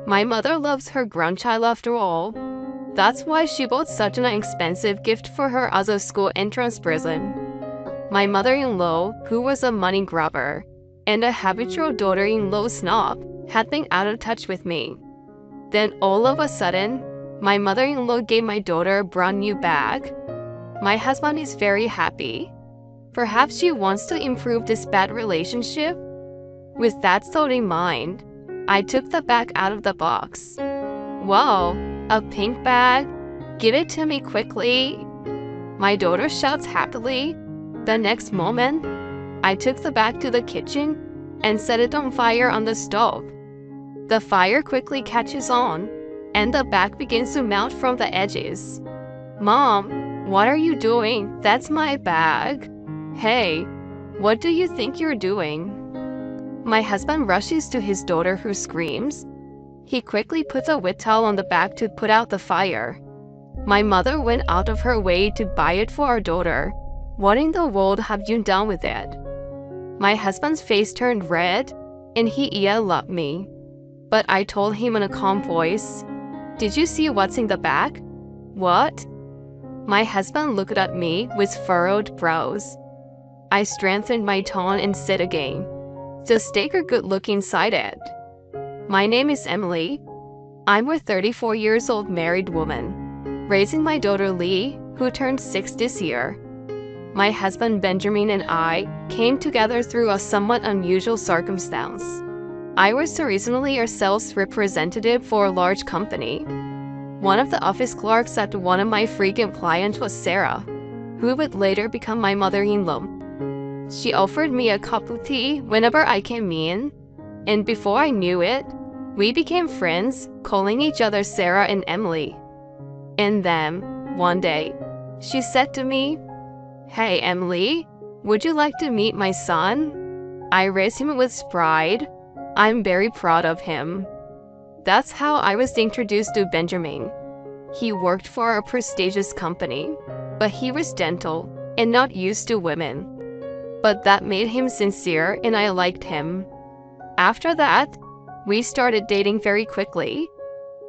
My mother loves her grandchild after all. That's why she bought such an expensive gift for her as a school entrance present. My mother-in-law, who was a money grubber and a habitual daughter-in-law snob, had been out of touch with me. Then all of a sudden, my mother-in-law gave my daughter a brand new bag. My husband is very happy. Perhaps she wants to improve this bad relationship? With that thought in mind, I took the bag out of the box. Wow, a pink bag? Give it to me quickly. My daughter shouts happily. The next moment, I took the bag to the kitchen and set it on fire on the stove. The fire quickly catches on, and the bag begins to melt from the edges. Mom, what are you doing? That's my bag. Hey, what do you think you're doing? My husband rushes to his daughter, who screams. He quickly puts a wet towel on the bag to put out the fire. My mother went out of her way to buy it for our daughter. What in the world have you done with it? My husband's face turned red, and he yelled at me. But I told him in a calm voice, "Did you see what's in the bag?" "What?" My husband looked at me with furrowed brows. I strengthened my tone and said again, "Just take a good look inside it." My name is Emily. I'm a 34 years old married woman, raising my daughter Lee, who turned 6 this year. My husband Benjamin and I came together through a somewhat unusual circumstance. I was originally a sales representative for a large company. One of the office clerks at one of my frequent clients was Sarah, who would later become my mother-in-law. She offered me a cup of tea whenever I came in, and before I knew it, we became friends, calling each other Sarah and Emily. And then, one day, she said to me, "Hey, Emily, would you like to meet my son?" I raised him with pride. I'm very proud of him. That's how I was introduced to Benjamin. He worked for a prestigious company, but he was gentle and not used to women. But that made him sincere, and I liked him. After that, we started dating very quickly.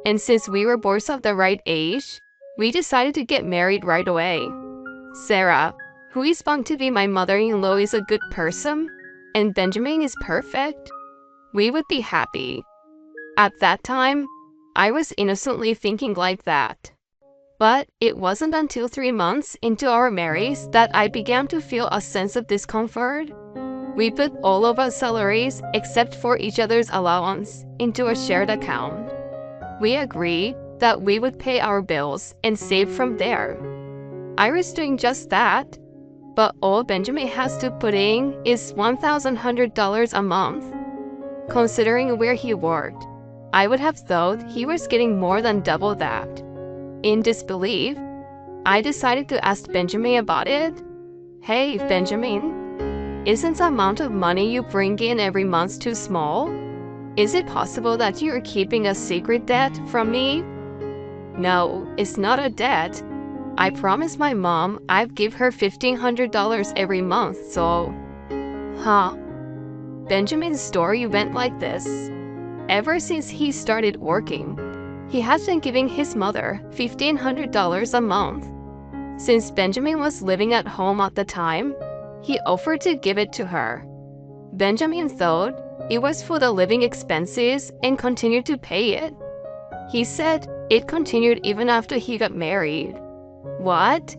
And since we were both of the right age, we decided to get married right away. Sarah, who is bound to be my mother-in-law, is a good person, and Benjamin is perfect. We would be happy. At that time, I was innocently thinking like that. But it wasn't until 3 months into our marriage that I began to feel a sense of discomfort. We put all of our salaries, except for each other's allowance, into a shared account. We agreed that we would pay our bills and save from there. I was doing just that, but all Benjamin has to put in is $1,100 a month. Considering where he worked, I would have thought he was getting more than double that. In disbelief, I decided to ask Benjamin about it. "Hey, Benjamin, isn't the amount of money you bring in every month too small? Is it possible that you're keeping a secret debt from me?" "No, it's not a debt. I promised my mom I'd give her $1,500 every month, so..." Huh. Benjamin's story went like this. Ever since he started working, he has been giving his mother $1,500 a month. Since Benjamin was living at home at the time, he offered to give it to her. Benjamin thought it was for the living expenses and continued to pay it. He said it continued even after he got married. What?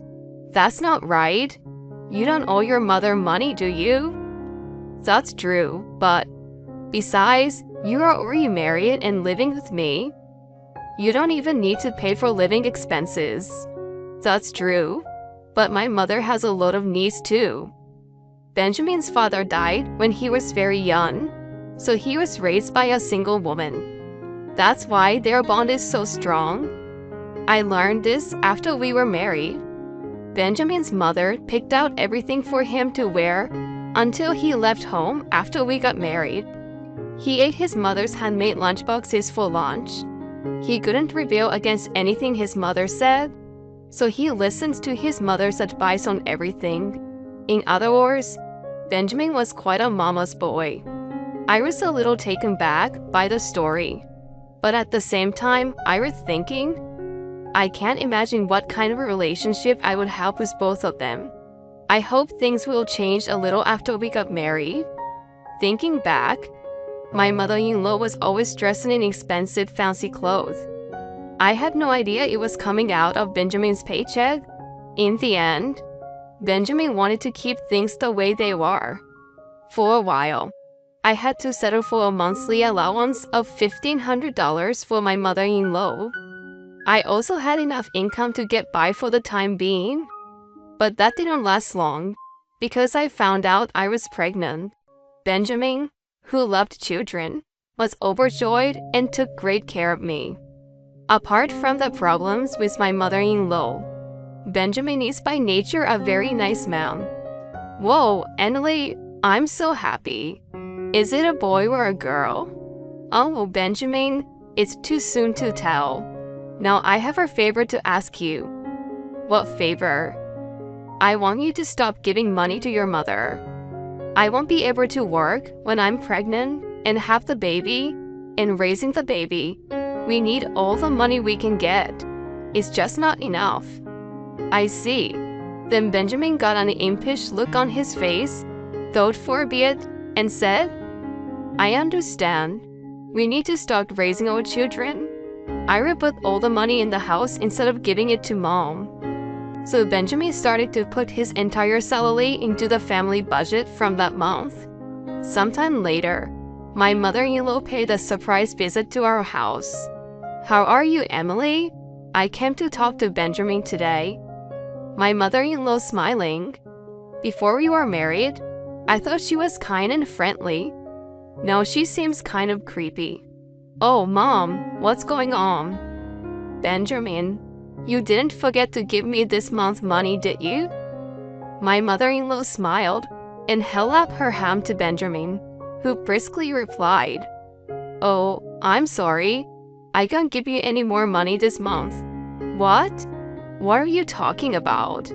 That's not right. You don't owe your mother money, do you? That's true, but besides, you are already married and living with me. You don't even need to pay for living expenses. That's true, but my mother has a lot of needs too. Benjamin's father died when he was very young, so he was raised by a single woman. That's why their bond is so strong. I learned this after we were married. Benjamin's mother picked out everything for him to wear until he left home after we got married. He ate his mother's handmade lunchboxes for lunch. He couldn't rebel against anything his mother said, so he listened to his mother's advice on everything. In other words, Benjamin was quite a mama's boy. I was a little taken back by the story. But at the same time, I was thinking, I can't imagine what kind of a relationship I would have with both of them. I hope things will change a little after we got married. Thinking back, my mother-in-law was always dressing in expensive fancy clothes. I had no idea it was coming out of Benjamin's paycheck. In the end, Benjamin wanted to keep things the way they were. For a while, I had to settle for a monthly allowance of $1,500 for my mother-in-law. I also had enough income to get by for the time being. But that didn't last long, because I found out I was pregnant. Benjamin, who loved children, was overjoyed and took great care of me. Apart from the problems with my mother-in-law, Benjamin is by nature a very nice man. Whoa, Emily, I'm so happy. Is it a boy or a girl? Oh, Benjamin, it's too soon to tell. Now I have a favor to ask you. What favor? I want you to stop giving money to your mother. I won't be able to work when I'm pregnant and have the baby and raising the baby. We need all the money we can get. It's just not enough. I see. Then Benjamin got an impish look on his face, thought for a bit, and said, I understand. We need to start raising our children. I will put all the money in the house instead of giving it to mom. So Benjamin started to put his entire salary into the family budget from that month. Sometime later, my mother-in-law paid a surprise visit to our house. How are you, Emily? I came to talk to Benjamin today. My mother-in-law smiling. Before we were married, I thought she was kind and friendly. Now she seems kind of creepy. Oh, Mom, what's going on? Benjamin, you didn't forget to give me this month's money, did you? My mother-in-law smiled and held up her hand to Benjamin, who briskly replied, Oh, I'm sorry. I can't give you any more money this month. What? What are you talking about?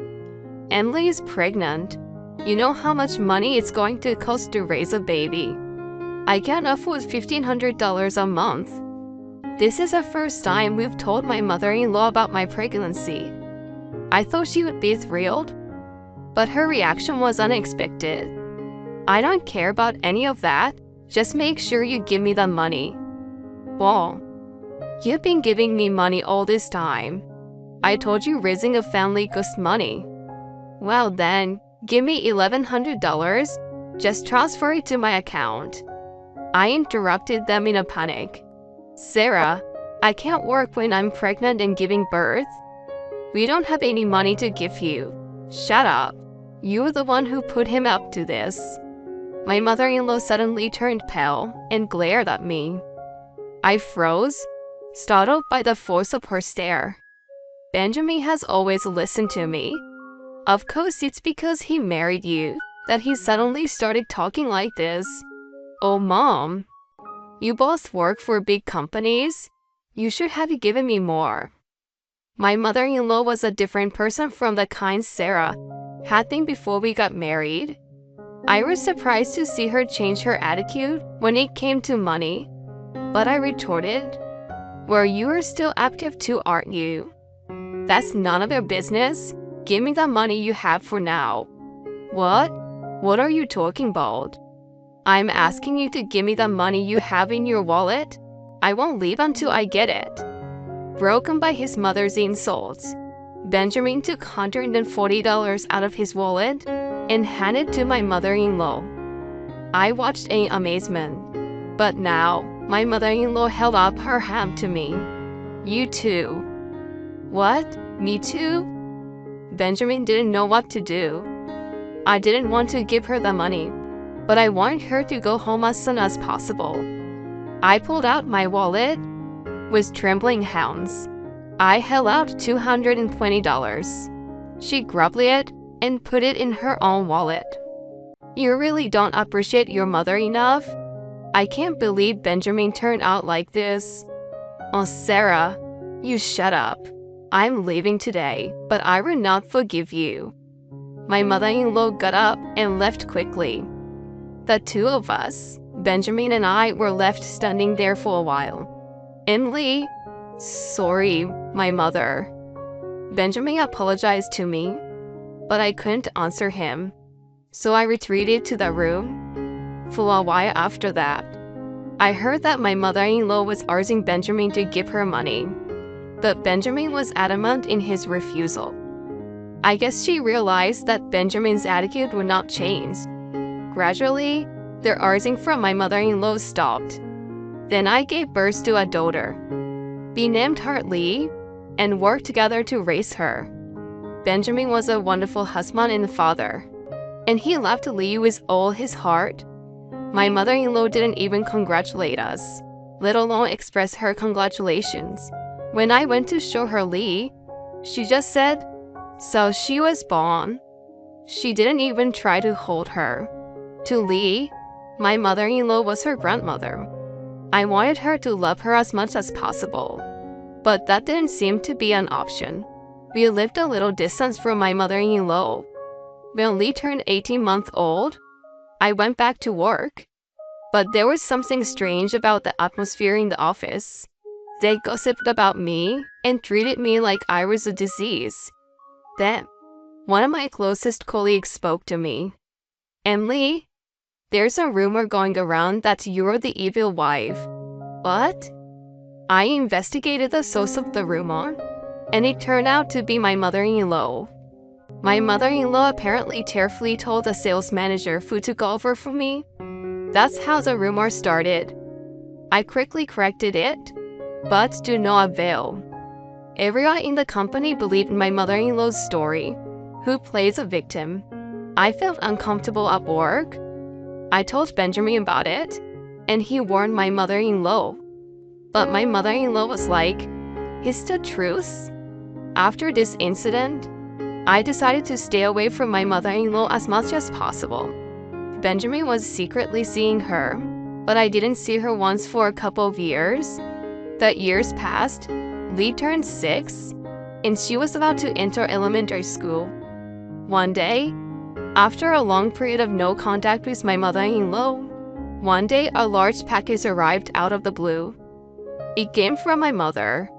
Emily is pregnant. You know how much money it's going to cost to raise a baby. I can't afford $1,500 a month. This is the first time we've told my mother-in-law about my pregnancy. I thought she would be thrilled, but her reaction was unexpected. I don't care about any of that. Just make sure you give me the money. Well, you've been giving me money all this time. I told you raising a family costs money. Well then, give me $1,100. Just transfer it to my account. I interrupted them in a panic. Sarah, I can't work when I'm pregnant and giving birth. We don't have any money to give you. Shut up. You're the one who put him up to this. My mother-in-law suddenly turned pale and glared at me. I froze, startled by the force of her stare. Benjamin has always listened to me. Of course it's because he married you that he suddenly started talking like this. Oh, Mom, you both work for big companies. You should have given me more. My mother-in-law was a different person from the kind Sarah had been before we got married. I was surprised to see her change her attitude when it came to money. But I retorted, Well, you are still active too, aren't you? That's none of your business. Give me the money you have for now. What? What are you talking about? I'm asking you to give me the money you have in your wallet. I won't leave until I get it. Broken by his mother's insults, Benjamin took $140 out of his wallet and handed it to my mother-in-law. I watched in amazement. But now, my mother-in-law held up her hand to me. You too. What? Me too? Benjamin didn't know what to do. I didn't want to give her the money, but I wanted her to go home as soon as possible. I pulled out my wallet. With trembling hands, I held out $220. She grabbed it and put it in her own wallet. You really don't appreciate your mother enough? I can't believe Benjamin turned out like this. Oh, Sarah, you shut up. I'm leaving today, but I will not forgive you. My mother-in-law got up and left quickly. The two of us, Benjamin and I, were left standing there for a while. Emily, sorry, my mother. Benjamin apologized to me, but I couldn't answer him, so I retreated to the room. For a while after that, I heard that my mother-in-law was urging Benjamin to give her money, but Benjamin was adamant in his refusal. I guess she realized that Benjamin's attitude would not change. Gradually, the urging from my mother-in-law stopped. Then I gave birth to a daughter. We named her Lee and worked together to raise her. Benjamin was a wonderful husband and father, and he loved Lee with all his heart. My mother-in-law didn't even congratulate us, let alone express her congratulations. When I went to show her Lee, she just said, "So she was born." She didn't even try to hold her. To Lee, my mother-in-law was her grandmother. I wanted her to love her as much as possible, but that didn't seem to be an option. We lived a little distance from my mother-in-law. When Lee turned 18 months old, I went back to work, but there was something strange about the atmosphere in the office. They gossiped about me and treated me like I was a disease. Then, one of my closest colleagues spoke to me. "Emily, there's a rumor going around that you're the evil wife." What? I investigated the source of the rumor, and it turned out to be my mother-in-law. My mother-in-law apparently tearfully told the sales manager who took over from me. That's how the rumor started. I quickly corrected it, but to no avail. Everyone in the company believed my mother-in-law's story, who plays a victim. I felt uncomfortable at work. I told Benjamin about it, and he warned my mother-in-law. But my mother-in-law was like, "It's the truth." After this incident, I decided to stay away from my mother-in-law as much as possible. Benjamin was secretly seeing her, but I didn't see her once for a couple of years. The years passed. Lee turned 6, and she was about to enter elementary school. One day, after a long period of no contact with my mother-in-law, one day a large package arrived out of the blue. It came from my mother.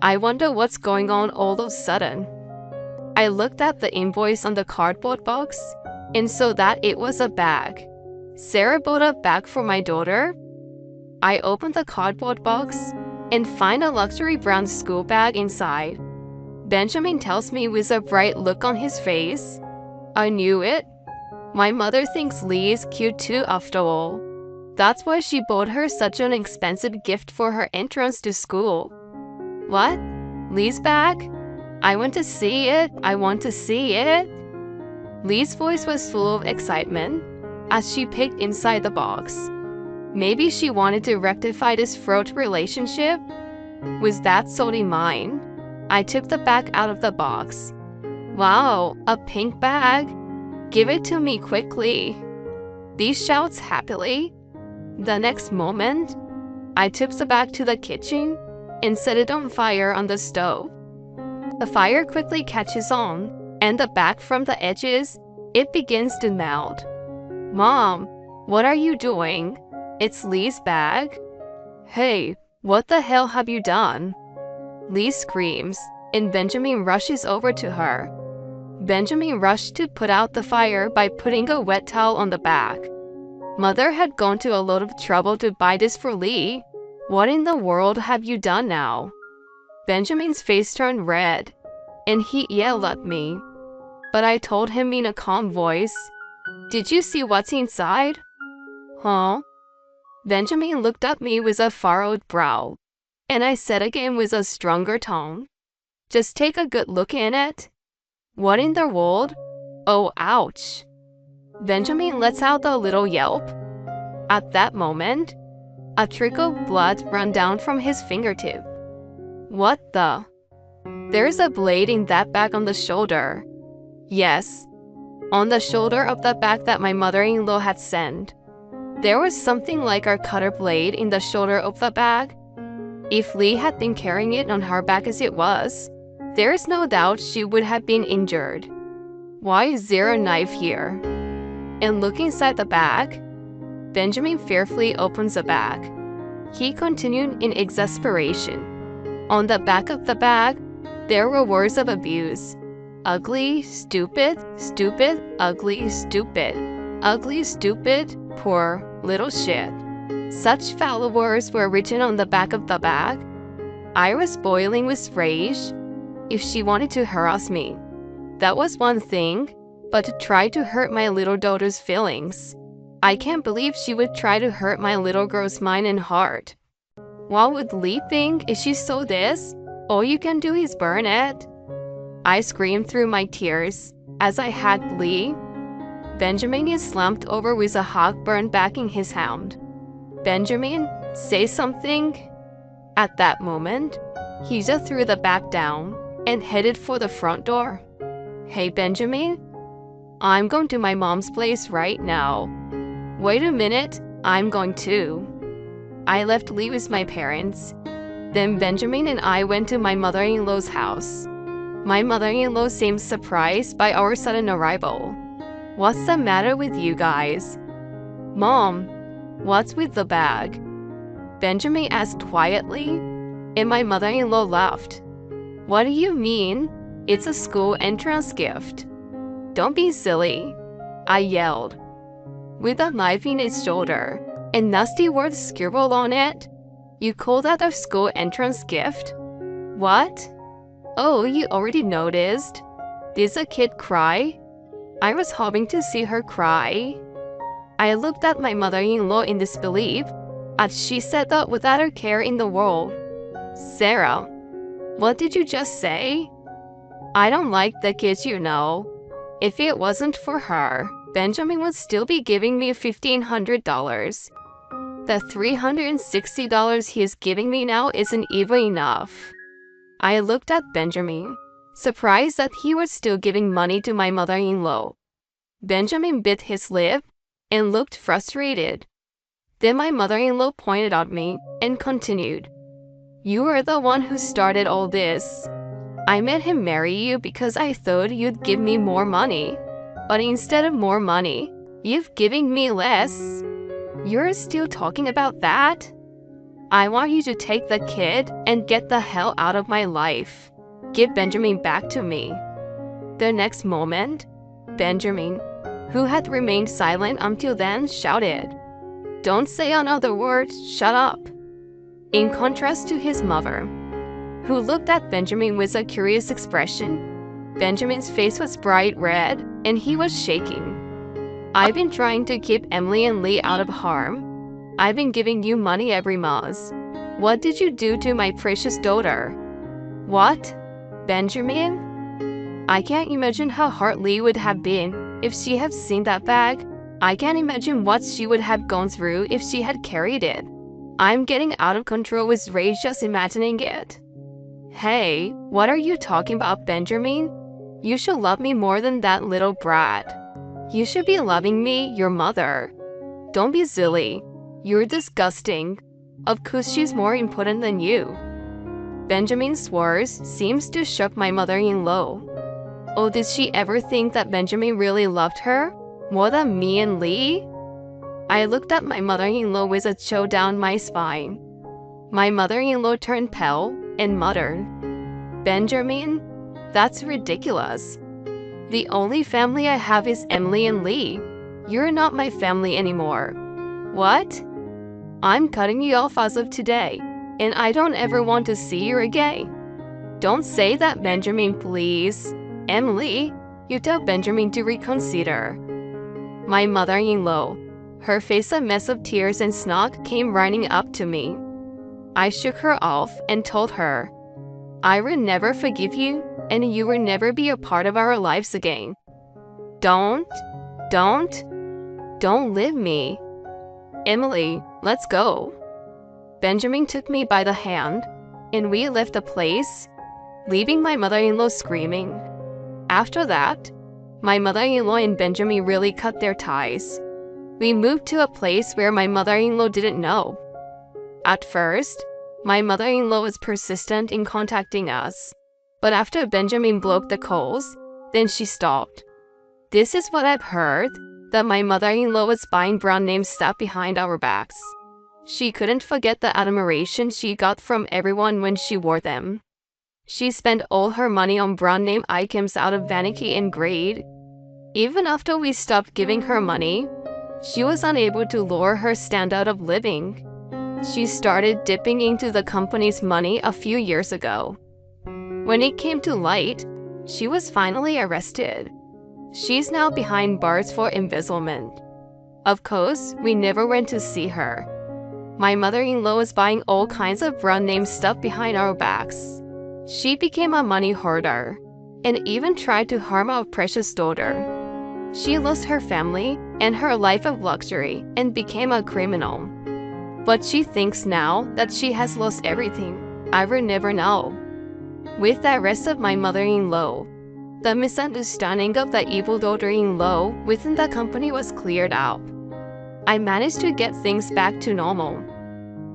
I wonder what's going on all of a sudden. I looked at the invoice on the cardboard box and saw that it was a bag. Sarah bought a bag for my daughter. I opened the cardboard box and find a luxury brown school bag inside. Benjamin tells me with a bright look on his face, "I knew it. My mother thinks Lee is cute too after all. That's why she bought her such an expensive gift for her entrance to school." What? Lee's bag? I want to see it. I want to see it. Lee's voice was full of excitement as she peeked inside the box. Maybe she wanted to rectify this fraught relationship. With that thought in mind, I took the bag out of the box. "Wow, a pink bag. Give it to me quickly." Lee shouts happily. The next moment, I took the bag to the kitchen and set it on fire on the stove. The fire quickly catches on, and the bag from the edges, it begins to melt. "Mom, what are you doing? It's Lee's bag." "Hey, what the hell have you done?" Lee screams, and Benjamin rushes over to her. Benjamin rushed to put out the fire by putting a wet towel on the bag. Mother had gone to a lot of trouble to buy this for Lee. "What in the world have you done now?" Benjamin's face turned red, and he yelled at me. But I told him in a calm voice, "Did you see what's inside?" "Huh?" Benjamin looked at me with a furrowed brow, and I said again with a stronger tone, "Just take a good look in it." "What in the world?" "Oh, ouch." Benjamin lets out a little yelp. At that moment, a trickle of blood ran down from his fingertip. "What the?" "There's a blade in that bag on the shoulder." Yes, on the shoulder of the bag that my mother-in-law had sent. There was something like a cutter blade in the shoulder of the bag. If Lee had been carrying it on her back as it was, there is no doubt she would have been injured. Why is there a knife here? And look inside the bag. Benjamin fearfully opens the bag. He continued in exasperation. On the back of the bag, there were words of abuse. Ugly, stupid, stupid, ugly, stupid, ugly, stupid, poor, little shit. Such foul words were written on the back of the bag. I was boiling with rage. If she wanted to harass me, that was one thing, but to try to hurt my little daughter's feelings, I can't believe she would try to hurt my little girl's mind and heart. What would Lee think if she saw this? All you can do is burn it. I screamed through my tears as I hugged Lee. Benjamin is slumped over with a hog burned back in his hand. Benjamin, say something. At that moment, he just threw the bag down and headed for the front door. Hey Benjamin, I'm going to my mom's place right now. Wait a minute, I'm going too. I left Lee with my parents. Then Benjamin and I went to my mother-in-law's house. My mother-in-law seemed surprised by our sudden arrival. What's the matter with you guys? Mom, what's with the bag? Benjamin asked quietly, and my mother-in-law laughed. What do you mean? It's a school entrance gift. Don't be silly, I yelled. With a knife in its shoulder and nasty words scribbled on it, you call that a school entrance gift? What? Oh, you already noticed. Did the kid cry? I was hoping to see her cry. I looked at my mother-in-law in disbelief as she said that without a care in the world. Sarah, what did you just say? I don't like the kids, you know. If it wasn't for her, Benjamin would still be giving me $1,500. The $360 he is giving me now isn't even enough. I looked at Benjamin, surprised that he was still giving money to my mother-in-law. Benjamin bit his lip and looked frustrated. Then my mother-in-law pointed at me and continued. You are the one who started all this. I made him marry you because I thought you'd give me more money. But instead of more money, you've given me less. You're still talking about that? I want you to take the kid and get the hell out of my life. Give Benjamin back to me. The next moment, Benjamin, who had remained silent until then, shouted, Don't say another word, shut up. In contrast to his mother, who looked at Benjamin with a curious expression, Benjamin's face was bright red and he was shaking. I've been trying to keep Emily and Lee out of harm. I've been giving you money every month. What did you do to my precious daughter? What? Benjamin? I can't imagine how hard Lee would have been if she had seen that bag. I can't imagine what she would have gone through if she had carried it. I'm getting out of control with rage just imagining it. Hey, what are you talking about, Benjamin? You should love me more than that little brat. You should be loving me, your mother. Don't be silly. You're disgusting. Of course she's more important than you. Benjamin's words seems to shock my mother-in-law. Oh, did she ever think that Benjamin really loved her? More than me and Lee? I looked at my mother-in-law with a chill down my spine. My mother-in-law turned pale and muttered, Benjamin, that's ridiculous. The only family I have is Emily and Lee. You're not my family anymore. What? I'm cutting you off as of today, and I don't ever want to see you again. Don't say that, Benjamin, please. Emily, you tell Benjamin to reconsider. My mother-in-law, her face a mess of tears and snot, came running up to me. I shook her off and told her, I will never forgive you, and you will never be a part of our lives again. Don't leave me. Emily, let's go. Benjamin took me by the hand, and we left the place, leaving my mother-in-law screaming. After that, my mother-in-law and Benjamin really cut their ties. We moved to a place where my mother-in-law didn't know. At first, my mother-in-law was persistent in contacting us, but after Benjamin broke the calls, then she stopped. This is what I've heard, that my mother-in-law was buying brand name stuff behind our backs. She couldn't forget the admiration she got from everyone when she wore them. She spent all her money on brand name items out of vanity and greed. Even after we stopped giving her money, she was unable to lower her standard of living. She started dipping into the company's money a few years ago. When it came to light, she was finally arrested. She's now behind bars for embezzlement. Of course, we never went to see her. My mother-in-law was buying all kinds of brand-name stuff behind our backs. She became a money hoarder and even tried to harm our precious daughter. She lost her family and her life of luxury and became a criminal. But she thinks now that she has lost everything. I will never know. With the arrest of my mother-in-law, the misunderstanding of the evil daughter-in-law within the company was cleared up. I managed to get things back to normal.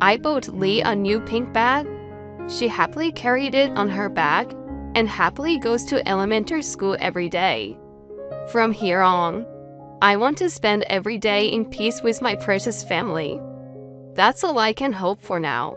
I bought Lee a new pink bag. She happily carried it on her back and happily goes to elementary school every day. From here on, I want to spend every day in peace with my precious family. That's all I can hope for now.